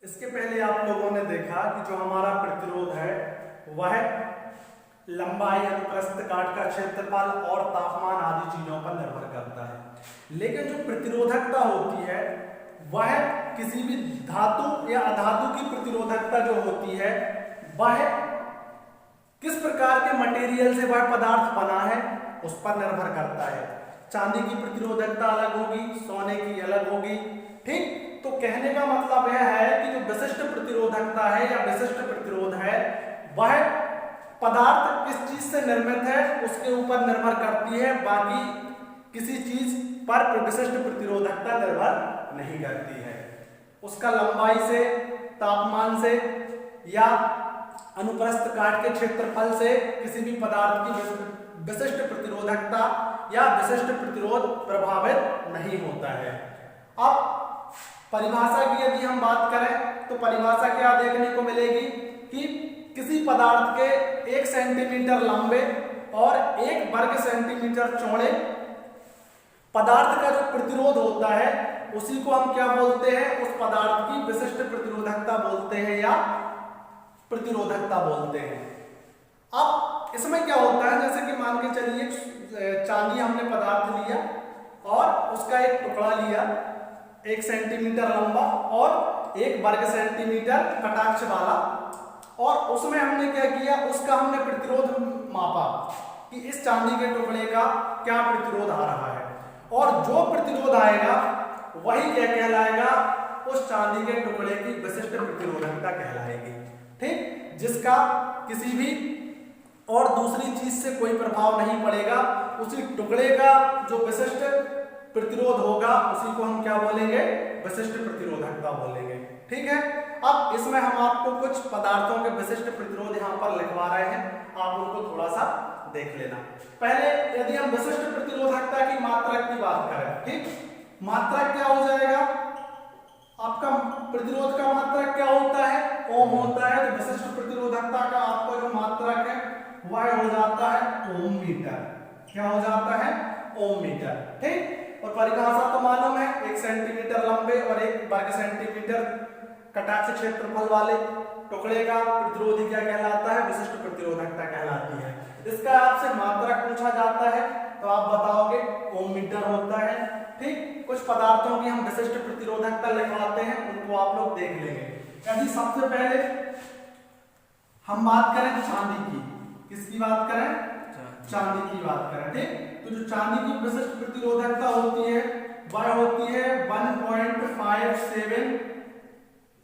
इसके पहले आप लोगों ने देखा कि जो हमारा प्रतिरोध है वह लंबाई, अनुप्रस्थ काट का क्षेत्रफल और तापमान आदि चीजों पर निर्भर करता है। लेकिन जो प्रतिरोधकता होती है वह किसी भी धातु या अधातु की प्रतिरोधकता जो होती है वह किस प्रकार के मटेरियल से वह पदार्थ बना है उस पर निर्भर करता है। चांदी की प्रतिरोधकता अलग होगी, सोने की अलग होगी। ठीक, तो कहने का मतलब यह है कि जो विशिष्ट प्रतिरोधकता है या विशिष्ट प्रतिरोध है वह पदार्थ किस चीज से निर्मित है उसके ऊपर निर्भर करती है, बाकी किसी चीज पर विशिष्ट प्रतिरोधकता निर्भर नहीं करती है। उसका लंबाई से, तापमान से या अनुप्रस्थ काट के क्षेत्रफल से किसी भी पदार्थ की विशिष्ट प्रतिरोधकता या विशिष्ट प्रतिरोध प्रभावित नहीं होता है। अब परिभाषा की यदि हम बात करें तो परिभाषा क्या देखने को मिलेगी कि किसी पदार्थ के 1 सेंटीमीटर लंबे और 1 वर्ग सेंटीमीटर चौड़े पदार्थ का जो प्रतिरोध होता है उसी को हम क्या बोलते हैं, उस पदार्थ की विशिष्ट प्रतिरोधकता बोलते हैं या प्रतिरोधकता बोलते हैं। अब इसमें क्या होता है, जैसे कि मान के चलिए चांदी हमने पदार्थ लिया और उसका एक टुकड़ा लिया 1 सेंटीमीटर लंबा और 1 वर्ग सेंटीमीटर कटाक्ष वाला, और उसमें हमने क्या किया, उसका हमने प्रतिरोध मापा कि इस चांदी के टुकड़े का क्या प्रतिरोध आ रहा है, और जो प्रतिरोध आएगा वही क्या कहलाएगा, उस चांदी के टुकड़े की विशिष्ट प्रतिरोधकता कहलाएगी। ठीक, जिसका किसी भी और दूसरी चीज से कोई प्रभाव नहीं पड़ेगा, उसी टुकड़े का जो विशिष्ट प्रतिरोध होगा उसी को हम क्या बोलेंगे, विशिष्ट प्रतिरोधकता बोलेंगे। ठीक है, अब इसमें हम आपको कुछ पदार्थों के विशिष्ट प्रतिरोध यहाँ पर लिखवा रहे हैं, आप उनको थोड़ा सा देख लेना। पहले यदि हम विशिष्ट प्रतिरोधकता की मात्रक की बात करें, ठीक, मात्रक क्या हो जाएगा, आपका प्रतिरोध का मात्रक क्या होता है, ओम होता है। तो विशिष्ट प्रतिरोधकता का आपका जो मात्रक है वह हो जाता है ओम मीटर। क्या हो जाता है, ओम मीटर। ठीक, और परिभाषा तो मालूम है, 1 सेंटीमीटर लंबे और 1 वर्ग सेंटीमीटर कटाक्ष क्षेत्रफल वाले टुकड़े का प्रतिरोधी क्या कहलाता है, विशिष्ट प्रतिरोधकता कहलाती है। इसका आपसे मात्रक पूछा जाता है तो आप बताओगे ओम मीटर होता है। ठीक, कुछ पदार्थों की हम विशिष्ट प्रतिरोधकता लिखवाते हैं, उनको आप लोग देख लेंगे। यदि सबसे पहले हम बात करें चांदी की, किसकी बात करें, चांदी की बात करें। ठीक, तो जो चांदी की विशिष्ट प्रतिरोधकता होती है वह होती है 1.57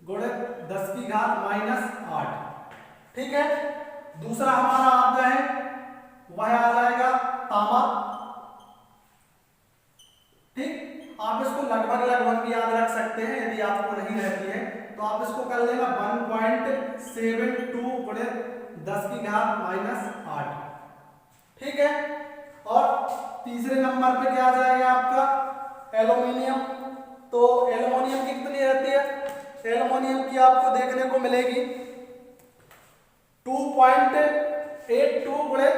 गुणे 10 की घात -8। ठीक है, दूसरा हमारा आता है वह आ जाएगा तांबा। ठीक, आप इसको लगभग भी याद रख सकते हैं, यदि आपको नहीं रहती है तो आप इसको कर लेना 1.72 गुणे 10 की घात -8। ठीक है, और तीसरे नंबर पे क्या आ जाएगा आपका एल्युमिनियम। तो एल्युमिनियम की कितनी रहती है, एल्युमिनियम की आपको देखने को मिलेगी 2.82 गुणे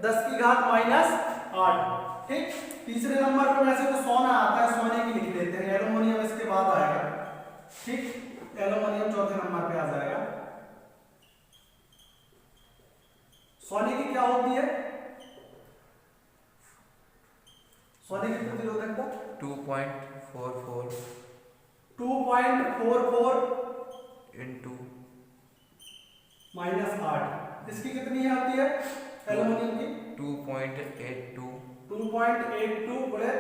10 की घात -8। ठीक, तीसरे नंबर पे वैसे तो सोना आता है, सोने की लिख लेते हैं, एल्युमिनियम इसके बाद आएगा। ठीक, एल्युमिनियम चौथे नंबर पे आ जाएगा। सोने की क्या होती है, सोने की प्रतिरोधकता 2.44 into -8। इसकी कितनी आती है एल्युमिनियम की, 2.82 गुणे,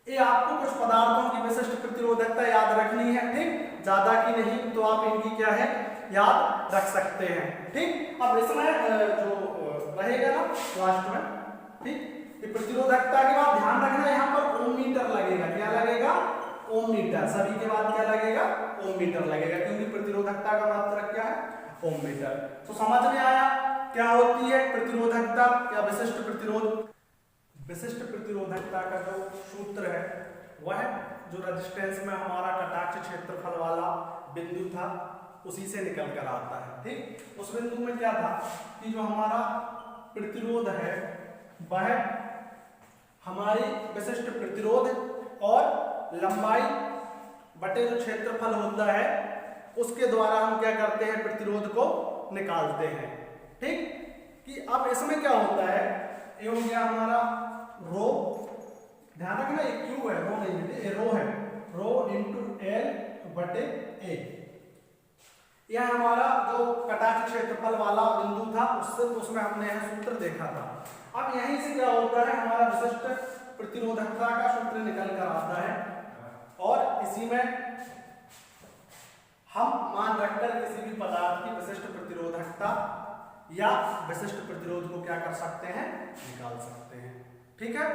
ये आपको कुछ पदार्थों की विशिष्ट प्रतिरोधकता याद रखनी है। ठीक, ज्यादा की नहीं, तो आप इनकी क्या है याद रख सकते हैं। ठीक, अब इसमें जो रहेगा ना लास्ट में, ठीक, ये प्रतिरोधकता के बाद ध्यान रखना यहाँ पर ओम मीटर लगेगा। क्या लगेगा, ओम मीटर। सभी के बाद क्या लगेगा, ओम मीटर लगेगा, क्योंकि प्रतिरोधकता का मात्रक क्या है, ओम मीटर। तो समझ में आया क्या होती है प्रतिरोधकता या विशिष्ट प्रतिरोध। विशिष्ट प्रतिरोधकता का जो सूत्र है वह जो रेजिस्टेंस में हमारा कटाक्ष क्षेत्रफल वाला बिंदु था उसी से निकल कर आता है। ठीक, उस बिंदु में क्या था कि जो हमारा प्रतिरोध है वह हमारी विशिष्ट प्रतिरोध और लंबाई बटे जो क्षेत्रफल होता है उसके द्वारा हम क्या करते हैं, प्रतिरोध को निकालते हैं। ठीक, कि अब इसमें क्या होता है, ये हो गया हमारा रो, ध्यान रखना ये क्यू है, रो नहीं है, ये रो है, रो इंटू एल बटे ए। यह हमारा जो कटाक्ष क्षेत्रफल वाला बिंदु था उसमें हमने यह सूत्र देखा था। अब यहीं से क्या होता है, हमारा विशिष्ट प्रतिरोधकता का सूत्र निकल कर आता है और इसी में हम मान रखकर किसी भी पदार्थ की विशिष्ट प्रतिरोधकता या विशिष्ट प्रतिरोध को क्या कर सकते हैं, निकाल सकते हैं। ठीक है।